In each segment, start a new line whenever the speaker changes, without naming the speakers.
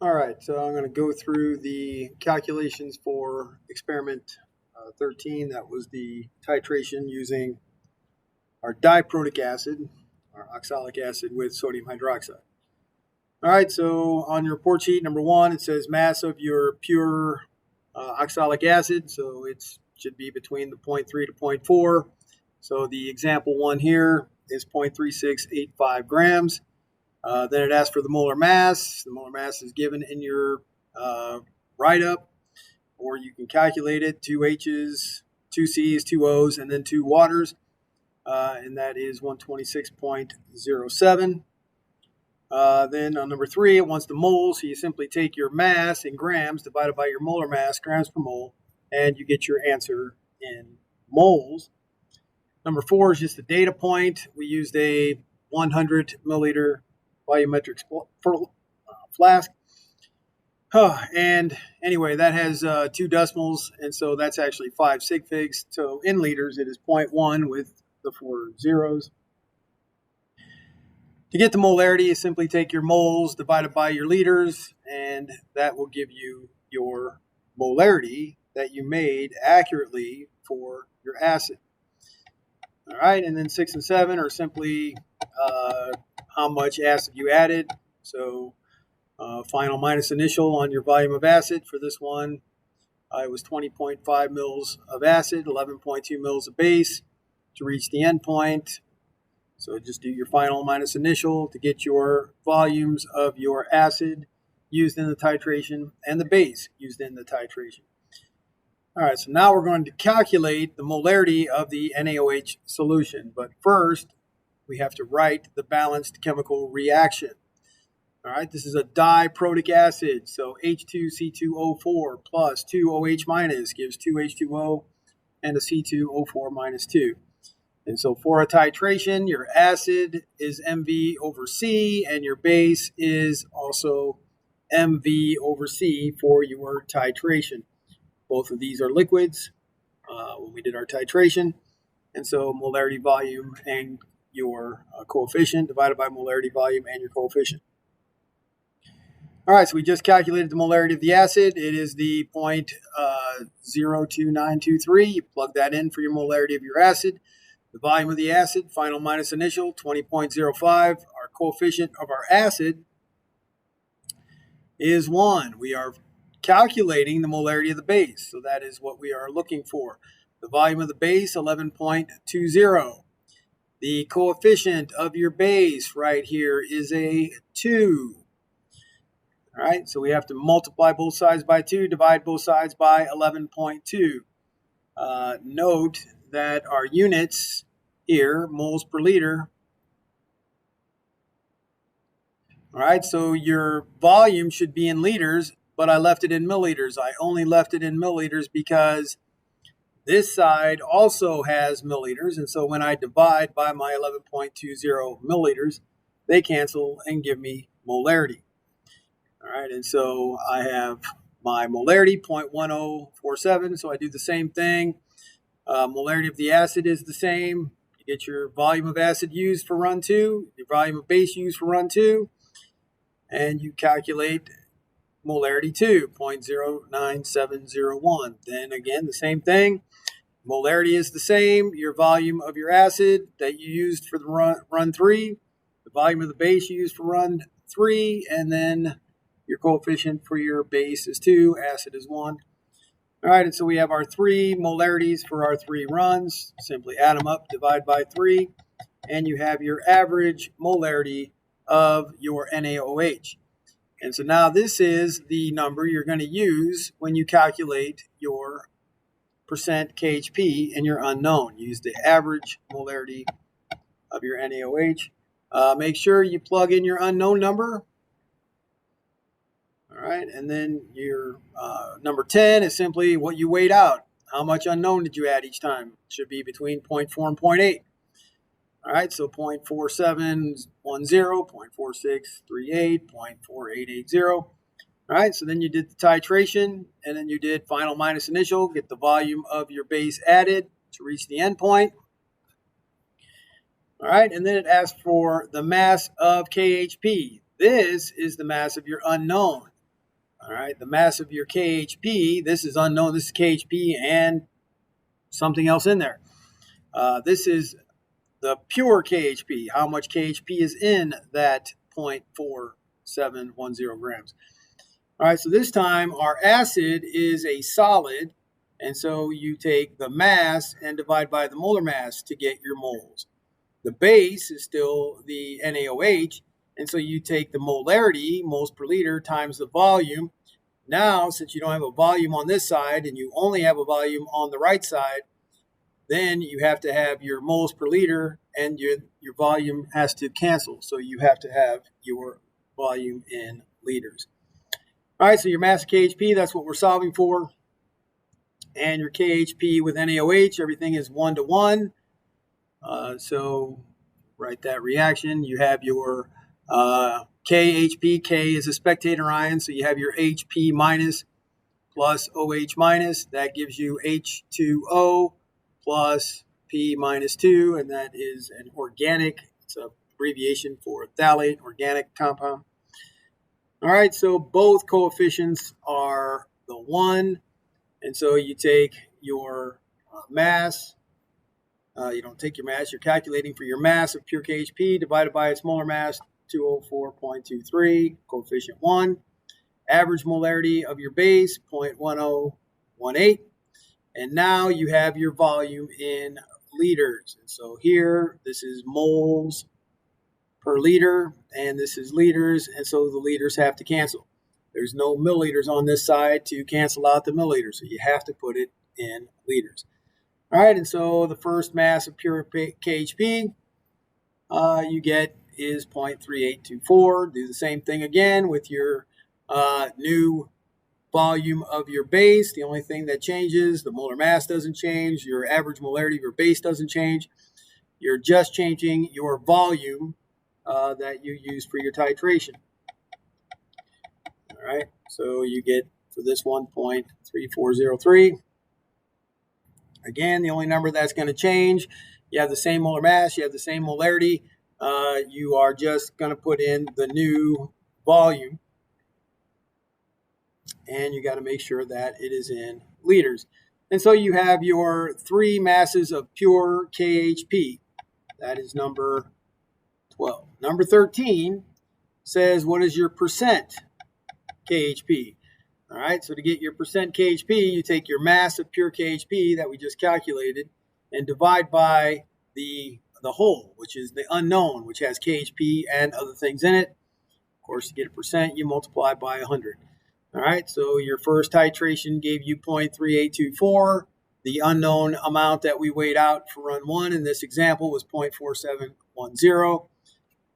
All right, so I'm going to go through the calculations for experiment 13. That was the titration using our diprotic acid, our oxalic acid with sodium hydroxide. All right, so on your report sheet, number one, it says mass of your pure oxalic acid. So it should be between the 0.3 to 0.4. So the example one here is 0.3685 grams. Then it asks for the molar mass. The molar mass is given in your write-up, or you can calculate it: 2 H's, 2 C's, 2 O's, and then 2 waters, and that is 126.07. Then on number 3, it wants the moles, so you simply take your mass in grams divided by your molar mass, grams per mole, and you get your answer in moles. Number 4 is just a data point. We used a 100 milliliter volumetric flask. And anyway, that has 2 decimals, and so that's actually 5 sig figs. So in liters, it is 0.1 with the 4 zeros. To get the molarity, you simply take your moles divided by your liters, and that will give you your molarity that you made accurately for your acid. All right, and then 6 and 7 are simply how much acid you added. So final minus initial on your volume of acid. For this one, it was 20.5 mils of acid, 11.2 mils of base to reach the end point. So just do your final minus initial to get your volumes of your acid used in the titration and the base used in the titration. All right, so now we're going to calculate the molarity of the NaOH solution. But first, we have to write the balanced chemical reaction. All right, this is a diprotic acid. So H2C2O4 plus 2OH minus gives 2H2O and a C2O4 minus 2. And so for a titration, your acid is MV over C, and your base is also MV over C for your titration. Both of these are liquids when we did our titration. And so molarity volume and your coefficient divided by molarity volume and your coefficient. All right, so we just calculated the molarity of the acid. It is the 0.02923. You plug that in for your molarity of your acid. The volume of the acid, final minus initial, 20.05. Our coefficient of our acid is 1. We are calculating the molarity of the base, so that is what we are looking for. The volume of the base, 11.20. The coefficient of your base right here is a 2. All right, so we have to multiply both sides by 2, divide both sides by 11.2. Note that our units here, moles per liter. All right, so your volume should be in liters, but I left it in milliliters. I only left it in milliliters because this side also has milliliters, and so when I divide by my 11.20 milliliters, they cancel and give me molarity. All right, and so I have my molarity, 0.1047, so I do the same thing. Molarity of the acid is the same. You get your volume of acid used for run 2, your volume of base used for run 2, and you calculate molarity 2, 0.09701. Then again, the same thing. Molarity is the same. Your volume of your acid that you used for the run 3, the volume of the base you used for run 3, and then your coefficient for your base is 2, acid is 1. All right, and so we have our 3 molarities for our 3 runs. Simply add them up, divide by 3, and you have your average molarity of your NaOH. And so now this is the number you're going to use when you calculate your percent KHP in your unknown. Use the average molarity of your NaOH. Make sure you plug in your unknown number. All right, and then your number 10 is simply what you weighed out. How much unknown did you add each time? It should be between 0.4 and 0.8. All right, so 0.4710, 0.4638, 0.4880. All right, so then you did the titration, and then you did final minus initial, get the volume of your base added to reach the end point. All right, and then it asks for the mass of KHP. This is the mass of your unknown. All right, the mass of your KHP, this is unknown. This is KHP and something else in there. This is the pure KHP, how much KHP is in that 0.4710 grams. All right, so this time our acid is a solid, and so you take the mass and divide by the molar mass to get your moles. The base is still the NaOH, and so you take the molarity, moles per liter, times the volume. Now, since you don't have a volume on this side and you only have a volume on the right side, then you have to have your moles per liter and your volume has to cancel. So you have to have your volume in liters. All right, so your mass of KHP, that's what we're solving for. And your KHP with NaOH, everything is 1 to 1. So write that reaction. You have your KHP. K is a spectator ion, so you have your HP minus plus OH minus. That gives you H2O plus P minus 2, and that is an organic. It's an abbreviation for phthalate, organic compound. All right, so both coefficients are the 1, and so you take your mass. You don't take your mass. You're calculating for your mass of pure KHP divided by its molar mass, 204.23, coefficient 1. Average molarity of your base, 0.1018. And now you have your volume in liters. And so here, this is moles per liter, and this is liters, and so the liters have to cancel. There's no milliliters on this side to cancel out the milliliters, so you have to put it in liters. All right, and so the first mass of pure KHP you get is 0.3824. Do the same thing again with your new volume of your base. The only thing that changes, the molar mass doesn't change, your average molarity of your base doesn't change. You're just changing your volume that you use for your titration. All right, so you get for this 1.3403. Again, the only number that's going to change, you have the same molar mass, you have the same molarity. You are just going to put in the new volume, and you got to make sure that it is in liters. And so you have your 3 masses of pure KHP. That is number 12. Number 13 says, what is your percent KHP? All right, so to get your percent KHP, you take your mass of pure KHP that we just calculated and divide by the whole, which is the unknown, which has KHP and other things in it. Of course, to get a percent, you multiply by 100. All right, so your first titration gave you 0.3824. The unknown amount that we weighed out for run 1 in this example was 0.4710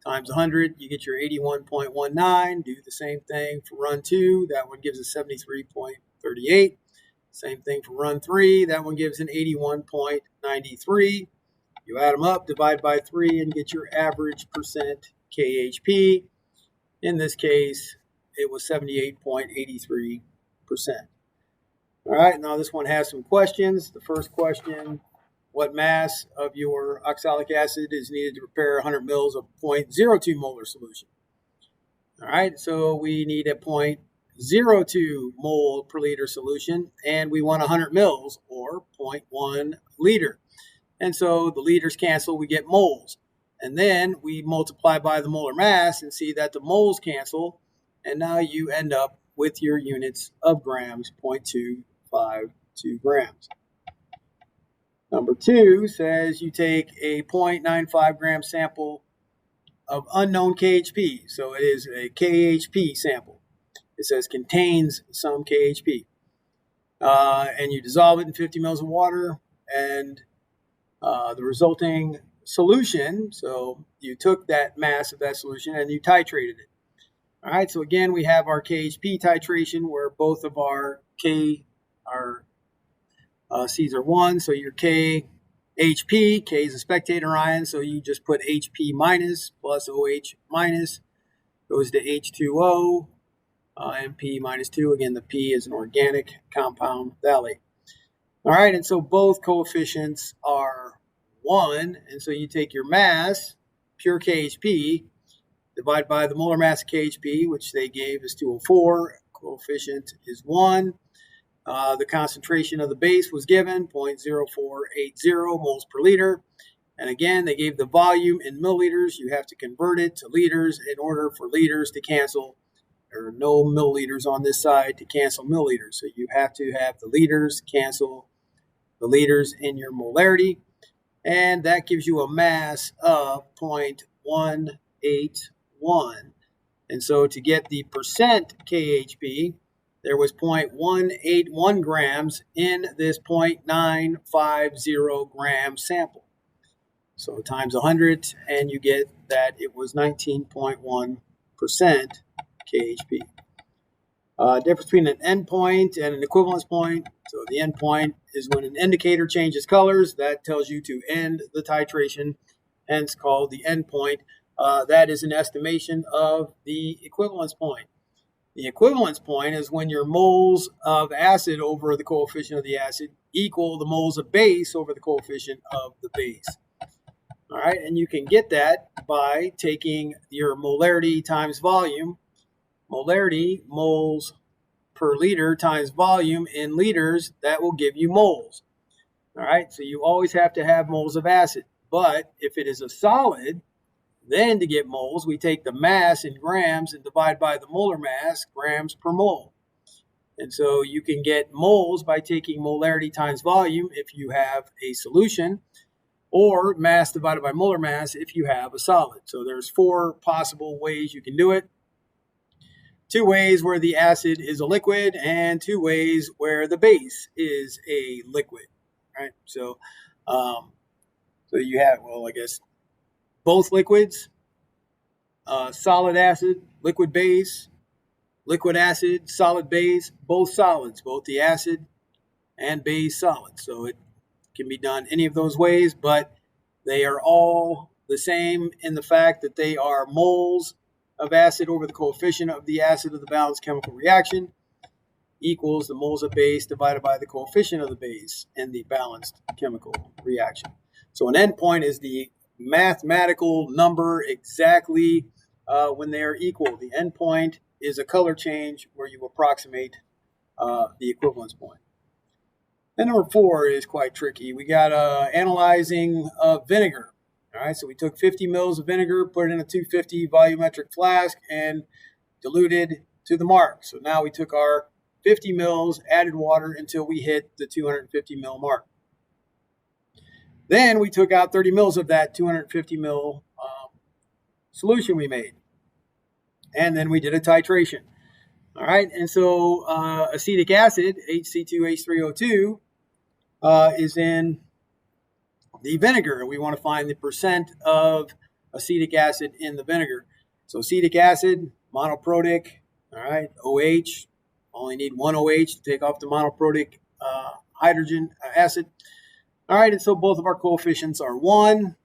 times 100. You get your 81.19. Do the same thing for run 2. That one gives us 73.38. Same thing for run 3. That one gives an 81.93. You add them up, divide by 3, and get your average percent KHP. In this case, it was 78.83%. All right, now this one has some questions. The first question, what mass of your oxalic acid is needed to prepare 100 mils of 0.02 molar solution? All right, so we need a 0.02 mole per liter solution, and we want 100 mils, or 0.1 liter. And so the liters cancel, we get moles. And then we multiply by the molar mass and see that the moles cancel, and now you end up with your units of grams, 0.252 grams. Number 2 says you take a 0.95 gram sample of unknown KHP. So it is a KHP sample. It says contains some KHP. And you dissolve it in 50 mils of water, and the resulting solution, so you took that mass of that solution and you titrated it. All right, so again, we have our KHP titration where both of our C's are 1, so your KHP, K is a spectator ion, so you just put HP minus plus OH minus goes to H2O, and P minus 2. Again, the P is an organic compound phthalate. All right, and so both coefficients are 1, and so you take your mass, pure KHP, divide by the molar mass of KHP, which they gave is 204, coefficient is 1. The concentration of the base was given, 0.0480 moles per liter. And again, they gave the volume in milliliters. You have to convert it to liters in order for liters to cancel. There are no milliliters on this side to cancel milliliters. So you have to have the liters cancel the liters in your molarity. And that gives you a mass of 0.181. And so to get the percent KHP, there was 0.181 grams in this 0.950 gram sample. So times 100, and you get that it was 19.1% KHP. Difference between an endpoint and an equivalence point. So the endpoint is when an indicator changes colors. That tells you to end the titration, hence called the endpoint. That is an estimation of the equivalence point. The equivalence point is when your moles of acid over the coefficient of the acid equal the moles of base over the coefficient of the base. All right, and you can get that by taking your molarity times volume. Molarity, moles per liter, times volume in liters, that will give you moles. All right, so you always have to have moles of acid. But if it is a solid, then to get moles, we take the mass in grams and divide by the molar mass, grams per mole. And so you can get moles by taking molarity times volume if you have a solution, or mass divided by molar mass if you have a solid. So there's 4 possible ways you can do it. 2 ways where the acid is a liquid, and 2 ways where the base is a liquid, right? So you have, well, I guess, both liquids, solid acid, liquid base, liquid acid, solid base, both solids, both the acid and base solids. So it can be done any of those ways, but they are all the same in the fact that they are moles of acid over the coefficient of the acid of the balanced chemical reaction equals the moles of base divided by the coefficient of the base in the balanced chemical reaction. So an endpoint is the mathematical number exactly when they are equal. The endpoint is a color change where you approximate the equivalence point. And number 4 is quite tricky. We got analyzing vinegar. All right, so we took 50 mils of vinegar, put it in a 250 volumetric flask, and diluted to the mark. So now we took our 50 mils, added water until we hit the 250 mil mark. Then we took out 30 mils of that 250 mil solution we made. And then we did a titration. All right, and so acetic acid, HC2H3O2, is in the vinegar. We want to find the percent of acetic acid in the vinegar. So acetic acid, monoprotic, all right, OH, only need 1 OH to take off the monoprotic hydrogen acid. All right, and so both of our coefficients are 1.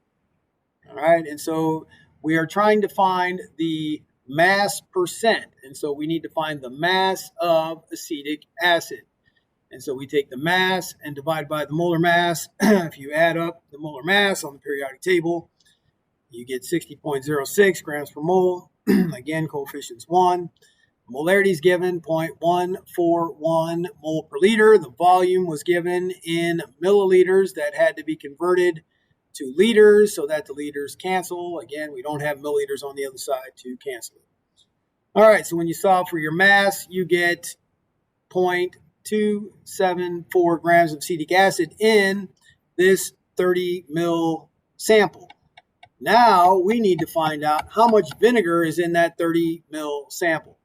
All right, and so we are trying to find the mass percent. And so we need to find the mass of acetic acid. And so we take the mass and divide by the molar mass. If you add up the molar mass on the periodic table, you get 60.06 grams per mole. Again, coefficient's 1. Molarity is given 0.141 mole per liter. The volume was given in milliliters that had to be converted to liters so that the liters cancel. Again, we don't have milliliters on the other side to cancel it. All right, so when you solve for your mass, you get 0.274 grams of acetic acid in this 30 mil sample. Now we need to find out how much vinegar is in that 30 mil sample.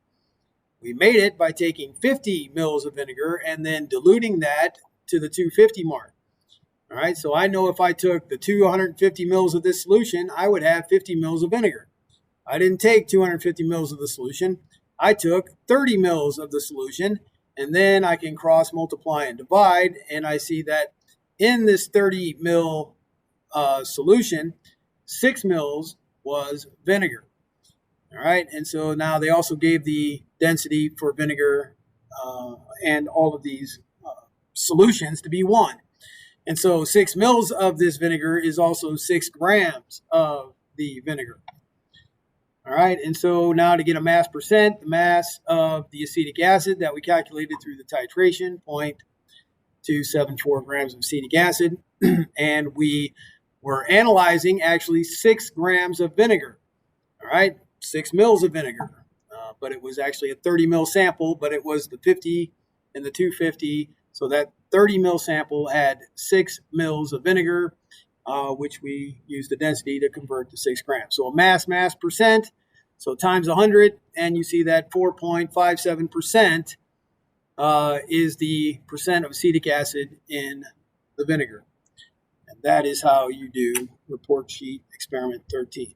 We made it by taking 50 mils of vinegar and then diluting that to the 250 mark. All right, so I know if I took the 250 mils of this solution, I would have 50 mils of vinegar. I didn't take 250 mils of the solution. I took 30 mils of the solution, and then I can cross multiply and divide, and I see that in this 30 mil solution, 6 mils was vinegar. All right, and so now they also gave the density for vinegar and all of these solutions to be 1. And so 6 mils of this vinegar is also 6 grams of the vinegar. All right, and so now to get a mass percent, the mass of the acetic acid that we calculated through the titration, 0.274 grams of acetic acid, and we were analyzing actually 6 grams of vinegar. All right, 6 mils of vinegar, but it was actually a 30 mil sample, but it was the 50 and the 250. So that 30 mil sample had 6 mils of vinegar, which we used the density to convert to 6 grams. So a mass percent, so times 100, and you see that 4.57% is the percent of acetic acid in the vinegar. And that is how you do report sheet experiment 13.